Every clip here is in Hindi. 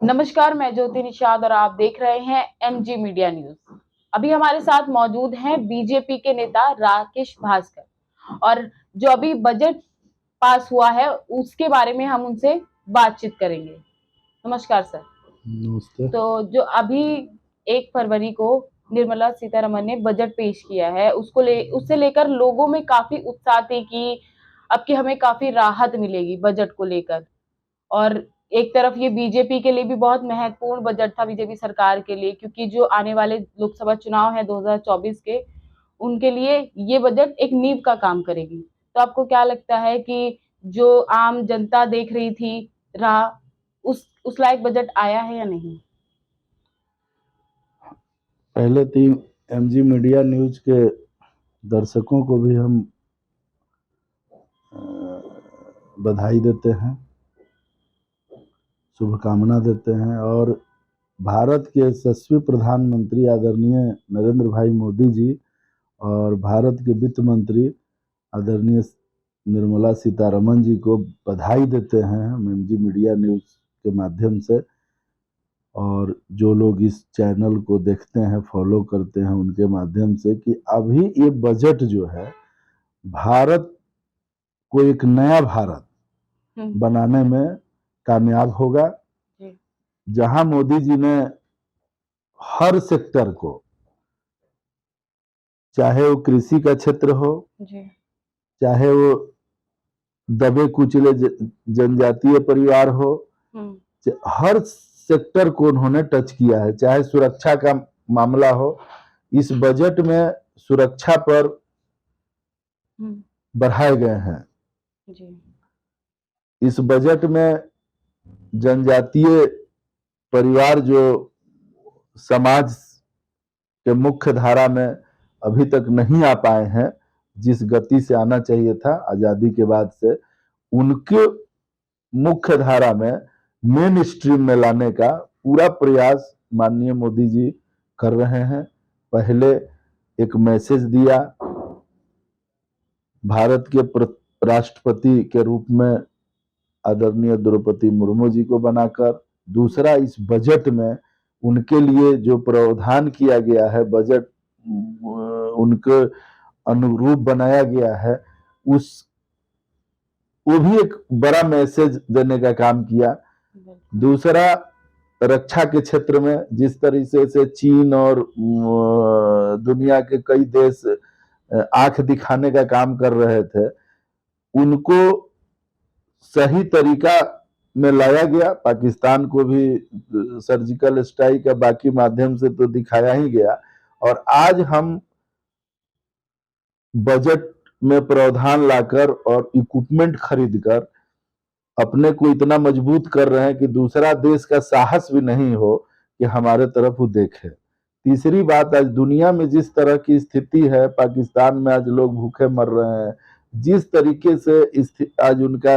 नमस्कार, मैं ज्योति निषाद और आप देख रहे हैं एमजी मीडिया न्यूज। अभी हमारे साथ मौजूद हैं बीजेपी के नेता राकेश भास्कर और जो अभी बजट पास हुआ है उसके बारे में हम उनसे बातचीत करेंगे। नमस्कार सर। नमस्ते। तो जो अभी 1 फरवरी को निर्मला सीतारमन ने बजट पेश किया है उससे लेकर लोगों में काफी उत्साह थे कि अब की हमें काफी राहत मिलेगी बजट को लेकर। और एक तरफ ये बीजेपी के लिए भी बहुत महत्वपूर्ण बजट था, बीजेपी सरकार के लिए, क्योंकि जो आने वाले लोकसभा चुनाव है 2024 के, उनके लिए ये बजट एक नींव का काम करेगी। तो आपको क्या लगता है कि जो आम जनता देख रही थी राह, उस लायक बजट आया है या नहीं? पहले तो एमजी मीडिया न्यूज के दर्शकों को भी हम बधाई देते हैं, शुभकामना देते हैं और भारत के यशस्वी प्रधानमंत्री आदरणीय नरेंद्र भाई मोदी जी और भारत के वित्त मंत्री आदरणीय निर्मला सीतारमन जी को बधाई देते हैं हम एमजी मीडिया न्यूज के माध्यम से। और जो लोग इस चैनल को देखते हैं, फॉलो करते हैं, उनके माध्यम से कि अभी ये बजट जो है भारत को एक नया भारत बनाने में कामयाब होगा, जहां मोदी जी ने हर सेक्टर को, चाहे वो कृषि का क्षेत्र हो, चाहे वो दबे कुचले जनजातीय परिवार हो, हर सेक्टर को उन्होंने टच किया है। चाहे सुरक्षा का मामला हो, इस बजट में सुरक्षा पर बढ़ाए गए हैं। इस बजट में जनजातीय परिवार जो समाज के मुख्य धारा में अभी तक नहीं आ पाए हैं, जिस गति से आना चाहिए था आजादी के बाद से, उनके मुख्य धारा में मेन स्ट्रीम में लाने का पूरा प्रयास माननीय मोदी जी कर रहे हैं। पहले एक मैसेज दिया भारत के राष्ट्रपति के रूप में आदरणीय द्रौपदी मुर्मू जी को बनाकर, दूसरा इस बजट में उनके लिए जो प्रावधान किया गया है, बजट उनके अनुरूप बनाया गया है, उस वो भी एक बड़ा मैसेज देने का काम किया। दूसरा, रक्षा के क्षेत्र में जिस तरीके से चीन और दुनिया के कई देश आंख दिखाने का काम कर रहे थे, उनको सही तरीका में लाया गया। पाकिस्तान को भी सर्जिकल स्ट्राइक का बाकी माध्यम से तो दिखाया ही गया, और आज हम बजट में प्रावधान लाकर और इक्विपमेंट खरीदकर अपने को इतना मजबूत कर रहे हैं कि दूसरा देश का साहस भी नहीं हो कि हमारे तरफ वो देखे। तीसरी बात, आज दुनिया में जिस तरह की स्थिति है, पाकिस्तान में आज लोग भूखे मर रहे हैं, जिस तरीके से आज उनका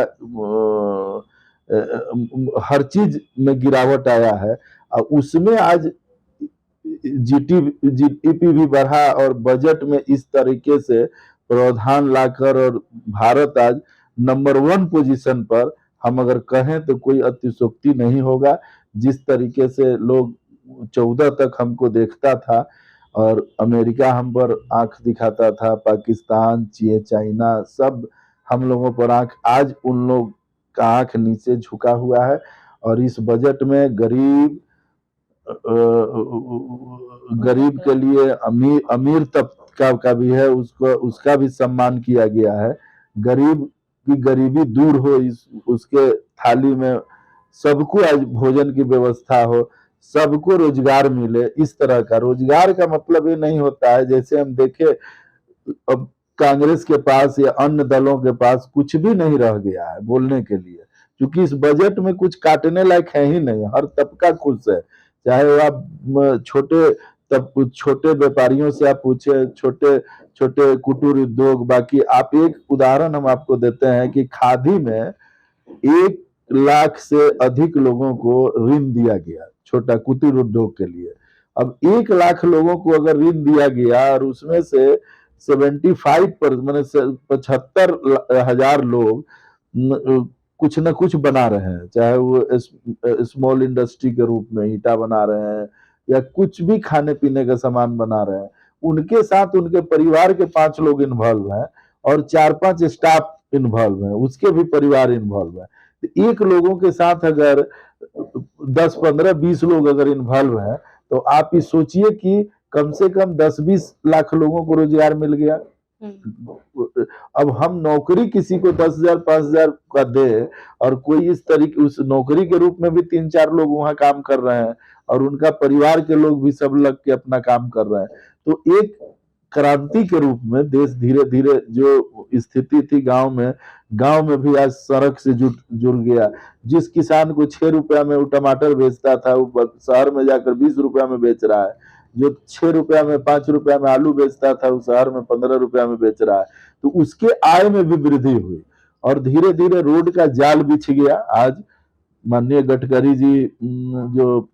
हर चीज में गिरावट आया है, उसमें आज जीडीपी भी बढ़ा और बजट में इस तरीके से प्रावधान लाकर, और भारत आज नंबर 1 पोजीशन पर, हम अगर कहें तो कोई अतिशोक्ति नहीं होगा। जिस तरीके से लोग 14 तक हमको देखता था और अमेरिका हम पर आंख दिखाता था, पाकिस्तान, चाइना, सब हम लोगों पर आंख, आज उन लोग का आंख नीचे झुका हुआ है। और इस बजट में गरीब के लिए अमीर तबका का भी है, उसको उसका भी सम्मान किया गया है। गरीब की गरीबी दूर हो, उसके थाली में सबको आज भोजन की व्यवस्था हो, सबको रोजगार मिले। इस तरह का रोजगार का मतलब ये नहीं होता है, जैसे हम देखे अब कांग्रेस के पास या अन्य दलों के पास कुछ भी नहीं रह गया है बोलने के लिए, क्योंकि इस बजट में कुछ काटने लायक है ही नहीं। हर तबका खुश है, चाहे आप छोटे व्यापारियों से आप पूछे, छोटे छोटे कुटीर उद्योग, बाकी आप एक उदाहरण हम आपको देते हैं कि खादी में 1 लाख से अधिक लोगों को ऋण दिया गया, छोटा कुटीर उद्योग के लिए। अब 1 लाख लोगों को अगर ऋण दिया गया और उसमें से 75 पर मैंने 75,000 लोग कुछ न कुछ बना रहे हैं, चाहे वो स्मॉल इंडस्ट्री के रूप में ईंटा बना रहे हैं या कुछ भी खाने पीने का सामान बना रहे हैं। उनके साथ उनके परिवार के 5 लोग इन्वॉल्व हैं और 4-5 स्टाफ इन्वॉल्व हैं, उसके भी परिवार इन्वॉल्व है। तो एक लोगों के साथ अगर 10-15-20 लोग अगर इन्वॉल्व हैं, तो आप ये सोचिए कि कम से कम 10-20 लाख लोगों को रोजगार मिल गया। अब हम नौकरी किसी को 10,000 5,000 का दे और कोई इस तरीके उस नौकरी के रूप में भी 3-4 लोग वहां काम कर रहे हैं और उनका परिवार के लोग भी सब लग के अपना काम कर रहे हैं, तो एक क्रांति के रूप में देश धीरे धीरे जो स्थिति थी गांव में भी आज सड़क से जुड़ गया। जिस किसान को 6 रुपया में वो टमाटर बेचता था, वो शहर में जाकर 20 रुपया में बेच रहा है। जो 6 रुपया में 5 रुपया में आलू बेचता था, वो शहर में 15 रुपया में बेच रहा है। तो उसके आय में भी वृद्धि हुई और धीरे धीरे रोड का जाल बिछ गया। आज माननीय गडकरी जी जो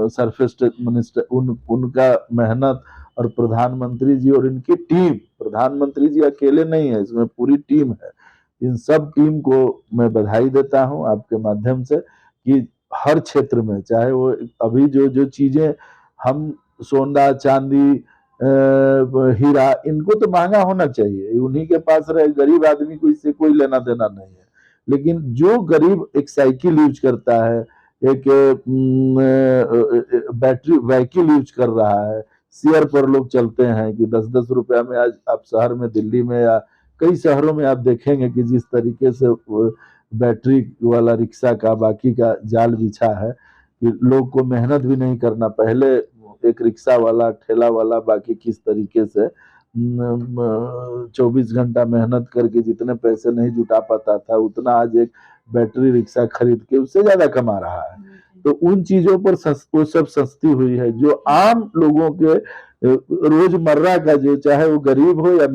सरफेस मिनिस्टर, उनका मेहनत और प्रधानमंत्री जी और इनकी टीम, प्रधानमंत्री जी अकेले नहीं है, इसमें पूरी टीम है। इन सब टीम को मैं बधाई देता हूं आपके माध्यम से कि हर क्षेत्र में, चाहे वो अभी जो चीजें हम सोना चांदी हीरा, इनको तो महंगा होना चाहिए, उन्हीं के पास रहे, गरीब आदमी को इससे कोई लेना देना नहीं है। लेकिन जो गरीब एक साइकिल यूज करता है, एक बैटरी व्हीकल यूज कर रहा है, शेयर पर लोग चलते हैं कि 10-10 रुपया में, आज आप शहर में दिल्ली में या कई शहरों में आप देखेंगे कि जिस तरीके से बैटरी वाला रिक्शा का बाकी का जाल बिछा है कि लोग को मेहनत भी नहीं करना। पहले एक रिक्शा वाला, ठेला वाला बाकी किस तरीके से 24 घंटा मेहनत करके जितने पैसे नहीं जुटा पाता था, उतना आज एक बैटरी रिक्शा खरीद के उससे ज्यादा कमा रहा है। तो उन चीजों पर वो सब सस्ती हुई है, जो आम लोगों के रोजमर्रा का, जो चाहे वो गरीब हो या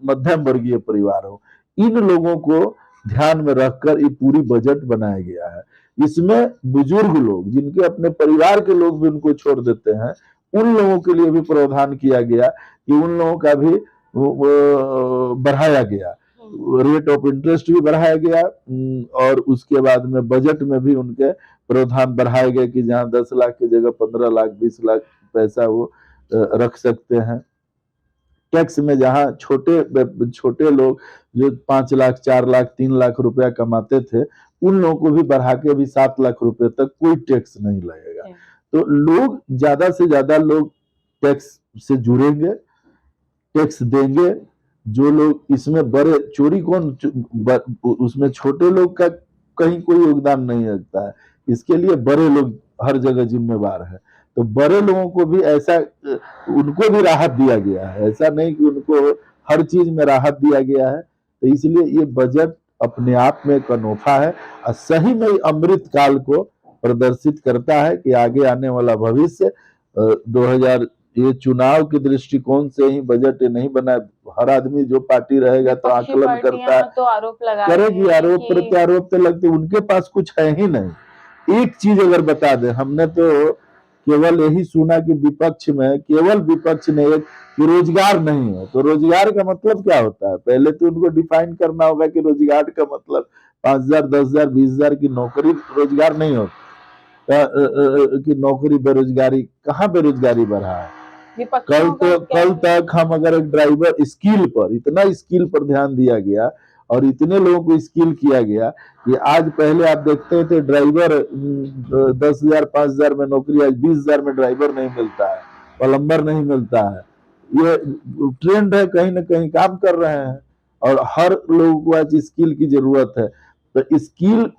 मध्यम वर्गीय परिवार हो, इन लोगों को ध्यान में रखकर ये पूरी बजट बनाया गया है। इसमें बुजुर्ग लोग, जिनके अपने परिवार के लोग भी उनको छोड़ देते हैं, उन लोगों के लिए भी प्रावधान किया गया कि उन लोगों का भी बढ़ाया गया, रेट ऑफ इंटरेस्ट भी बढ़ाया गया और उसके बाद में बजट में भी उनके प्रावधान बढ़ाए गए कि जहां 10 लाख की जगह 15 लाख 20 लाख पैसा वो रख सकते हैं। टैक्स में जहां छोटे लोग जो 5 लाख 4 लाख 3 लाख रुपया कमाते थे, उन लोगों को भी बढ़ा के भी 7 लाख रुपए तक कोई टैक्स नहीं लगेगा। तो लोग ज्यादा से ज्यादा लोग टैक्स से जुड़ेंगे, टैक्स देंगे। जो लोग इसमें बड़े, चोरी कौन, उसमें छोटे लोग का कहीं कोई योगदान नहीं लगता है, इसके लिए बड़े लोग हर जगह जिम्मेवार है। तो बड़े लोगों को भी ऐसा, उनको भी राहत दिया गया है, ऐसा नहीं कि उनको हर चीज में राहत दिया गया है। तो इसलिए ये बजट अपने आप में एक अनोखा है और सही में अमृत काल को प्रदर्शित करता है कि आगे आने वाला भविष्य 2000, ये चुनाव के दृष्टिकोण से ही बजट नहीं बना। हर आदमी जो पार्टी रहेगा तो आकलन करता है, तो आरोप करेगी, आरोप प्रत्यारोप तो लगते, उनके पास कुछ है ही नहीं। एक चीज अगर बता दें, हमने तो केवल यही सुना कि विपक्ष में, केवल विपक्ष ने एक कि रोजगार नहीं है। तो रोजगार का मतलब क्या होता है, पहले तो उनको डिफाइन करना होगा कि रोजगार का मतलब 5,000 10,000 20,000 की नौकरी रोजगार नहीं होता कि नौकरी, बेरोजगारी, कहाँ बेरोजगारी बढ़ा है। कल तक हम अगर एक ड्राइवर स्किल पर, इतना स्किल पर ध्यान दिया गया और इतने लोगों को स्किल किया गया कि आज, पहले आप देखते थे ड्राइवर 10,000 5,000 में नौकरी, आज 20,000 में ड्राइवर नहीं मिलता है, प्लम्बर नहीं मिलता है। ये ट्रेंड है, कहीं ना कहीं काम कर रहे हैं और हर लोगों को आज स्किल की जरूरत है। तो स्किल,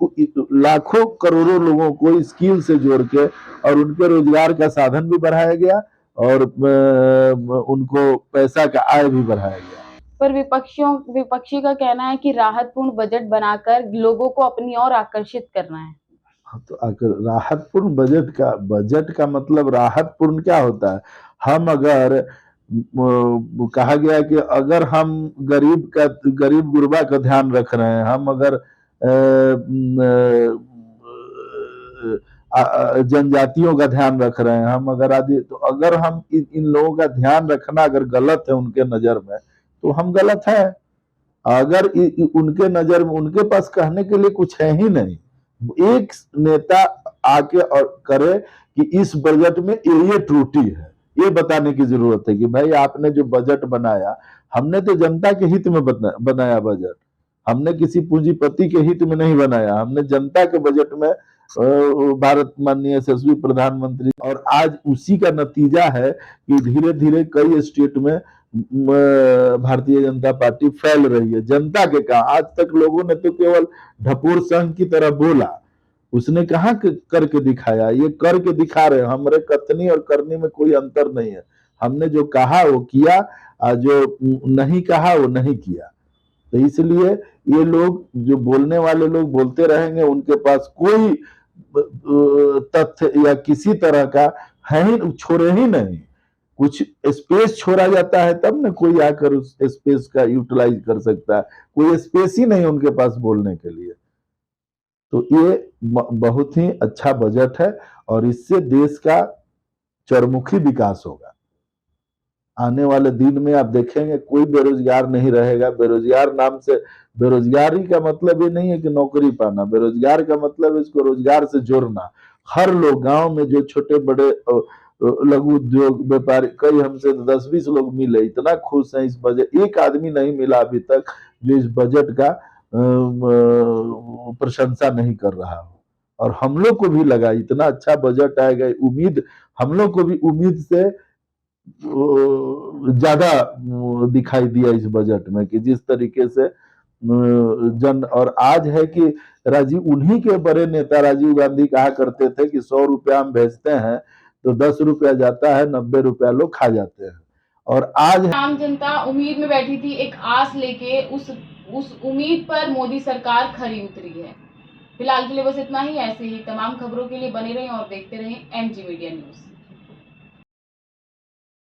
लाखों करोड़ों लोगों को स्किल से जोड़ के और उनके रोजगार का साधन भी बढ़ाया गया और उनको पैसा का आय भी बढ़ाया गया। पर विपक्षी का कहना है कि राहतपूर्ण बजट बनाकर लोगों को अपनी ओर आकर्षित करना है। तो राहतपूर्ण बजट का मतलब राहतपूर्ण क्या होता है? हम अगर कहा गया कि अगर हम गरीब गुरबा का ध्यान रख रहे हैं, हम अगर जनजातियों का ध्यान रख रहे हैं, हम अगर आदि, तो अगर हम इन लोगों का ध्यान रखना अगर गलत है उनके नजर में, तो हम गलत है। अगर उनके नजर में उनके पास कहने के लिए कुछ है ही नहीं। एक नेता आके और करे कि इस बजट में ये त्रुटि है, ये बताने की जरूरत है कि भाई आपने जो बजट बनाया, हमने तो जनता के हित में बनाया बजट, हमने किसी पूंजीपति के हित में नहीं बनाया, हमने जनता के बजट में भारत माननीय यशस्वी प्रधानमंत्री, और आज उसी का नतीजा है कि धीरे धीरे कई स्टेट में भारतीय जनता पार्टी फैल रही है। जनता के कहा, आज तक लोगों ने तो केवल ढपोर संघ की तरह बोला, उसने कहा करके दिखाया, ये करके दिखा रहे हैं। हमारे कथनी और करनी में कोई अंतर नहीं है, हमने जो कहा वो किया, जो नहीं कहा वो नहीं किया। तो इसलिए ये लोग जो बोलने वाले लोग बोलते रहेंगे, उनके पास कोई तथ्य या किसी तरह का है ही, छोड़े ही नहीं। कुछ स्पेस छोड़ा जाता है तब ना कोई आकर उस स्पेस का यूटिलाइज कर सकता है, कोई स्पेस ही नहीं उनके पास बोलने के लिए। तो ये बहुत ही अच्छा बजट है और इससे देश का चरमुखी विकास होगा। आने वाले दिन में आप देखेंगे कोई बेरोजगार नहीं रहेगा। बेरोजगार नाम से, बेरोजगारी का मतलब ये नहीं है कि नौकरी पाना, बेरोजगार का मतलब है इसको रोजगार से जोड़ना। हर लोग, गांव में जो छोटे बड़े लघु उद्योग व्यापारी, कई हमसे 10-20 लोग मिले, इतना खुश हैं इस बजट। एक आदमी नहीं मिला अभी तक जो इस बजट का प्रशंसा नहीं कर रहा हो। और हम लोग को भी लगा इतना अच्छा बजट आएगा, उम्मीद, हम लोग को भी उम्मीद से ज्यादा दिखाई दिया इस बजट में कि जिस तरीके से जन, और आज है कि राजीव, उन्हीं के बड़े नेता राजीव गांधी कहा करते थे कि 100 रुपया हम भेजते हैं तो 10 रुपया जाता है, 90 रुपया लोग खा जाते हैं। और आज आम जनता उम्मीद में बैठी थी, एक आस लेके, उस उम्मीद पर मोदी सरकार खरी उतरी है। फिलहाल के लिए बस इतना ही। ऐसे ही तमाम खबरों के लिए बने रहें और देखते रहें एमजी मीडिया न्यूज।